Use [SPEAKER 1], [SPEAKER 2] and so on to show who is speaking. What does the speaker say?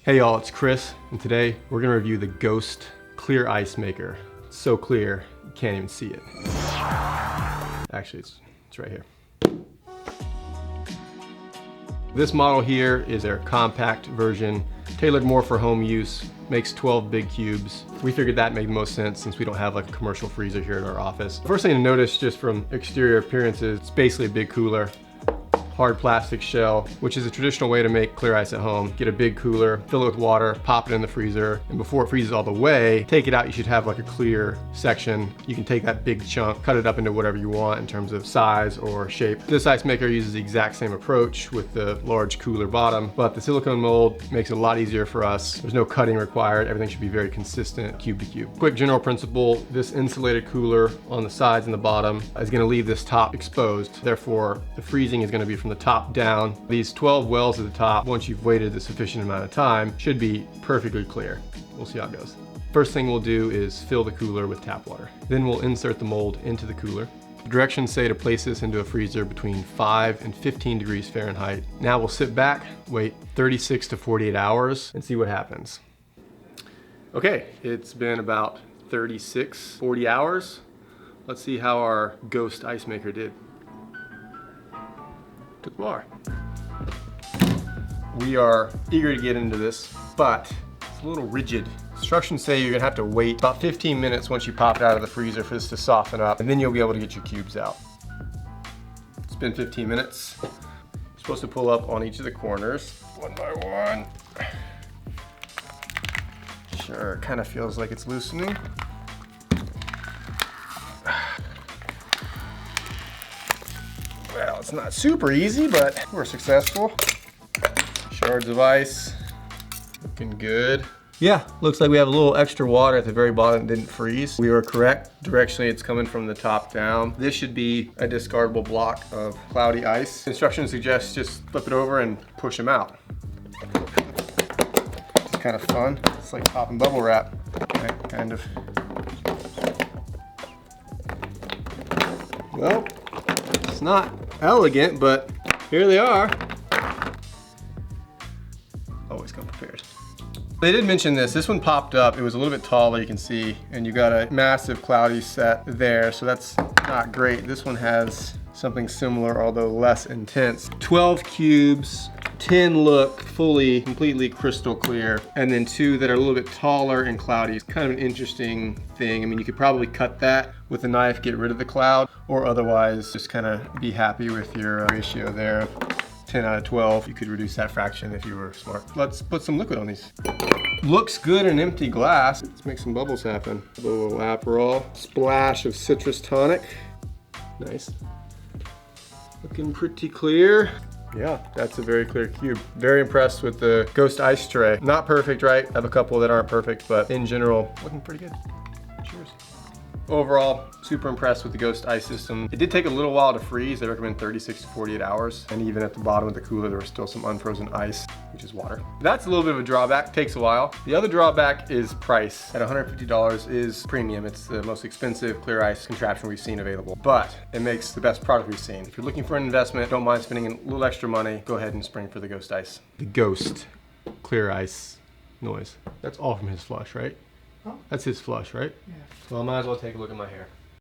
[SPEAKER 1] Hey y'all, it's Chris, and today we're gonna review the Ghost Clear Ice Maker. It's so clear, you can't even see it. Actually, it's right here. This model here is their compact version, tailored more for home use, makes 12 big cubes. We figured that made the most sense since we don't have like a commercial freezer here at our office. First thing to notice just from exterior appearances, it's basically a big cooler. Hard plastic shell, which is a traditional way to make clear ice at home. Get a big cooler, fill it with water, pop it in the freezer, and before it freezes all the way, take it out. You should have like a clear section. You can take that big chunk, cut it up into whatever you want in terms of size or shape. This ice maker uses the exact same approach with the large cooler bottom, but the silicone mold makes it a lot easier for us. There's no cutting required. Everything should be very consistent, cube to cube. Quick general principle, this insulated cooler on the sides and the bottom is gonna leave this top exposed. Therefore, the freezing is gonna be from the top down. These 12 wells at the top, once you've waited a sufficient amount of time, should be perfectly clear. We'll see how it goes. First thing we'll do is fill the cooler with tap water. Then we'll insert the mold into the cooler. The directions say to place this into a freezer between 5 and 15 degrees Fahrenheit. Now we'll sit back, wait 36 to 48 hours and see what happens. Okay, it's been about 36, 40 hours. Let's see how our Ghost ice maker did. Took the bar. We are eager to get into this, but it's a little rigid. Instructions say you're gonna have to wait about 15 minutes once you pop it out of the freezer for this to soften up, and then you'll be able to get your cubes out. It's been 15 minutes. You're supposed to pull up on each of the corners, one by one. Sure, it kind of feels like it's loosening. Well, it's not super easy, but we're successful. Shards of ice, looking good. Yeah, looks like we have a little extra water at the very bottom that didn't freeze. We were correct. Directionally, it's coming from the top down. This should be a discardable block of cloudy ice. Instructions suggest just flip it over and push them out. It's kind of fun. It's like popping bubble wrap, kind of. Well, it's not elegant, but here they are. Always come prepared. They did mention this. This one popped up. It was a little bit taller, you can see, and you got a massive cloudy set there, so that's not great. This one has something similar, although less intense. 12 cubes, 10 look fully, completely crystal clear, and then 2 that are a little bit taller and cloudy. It's kind of an interesting thing. I mean, you could probably cut that with a knife, get rid of the cloud, or otherwise just kind of be happy with your ratio there. 10 out of 12, you could reduce that fraction if you were smart. Let's put some liquid on these. Looks good in empty glass. Let's make some bubbles happen. A little Aperol, splash of citrus tonic. Nice. Looking pretty clear. Yeah, that's a very clear cube. Very impressed with the Ghost ice tray. Not perfect, right? I have a couple that aren't perfect, but in general, looking pretty good. Cheers. Overall, super impressed with the Ghost ice system. It did take a little while to freeze. They recommend 36 to 48 hours. And even at the bottom of the cooler, there was still some unfrozen ice, which is water. That's a little bit of a drawback, takes a while. The other drawback is price. At $150 is premium. It's the most expensive clear ice contraption we've seen available, but it makes the best product we've seen. If you're looking for an investment, don't mind spending a little extra money, go ahead and spring for the Ghost ice. The Ghost clear ice noise. That's all from his flush, right? That's his flush, right? Yeah. Well, I might as well take a look at my hair.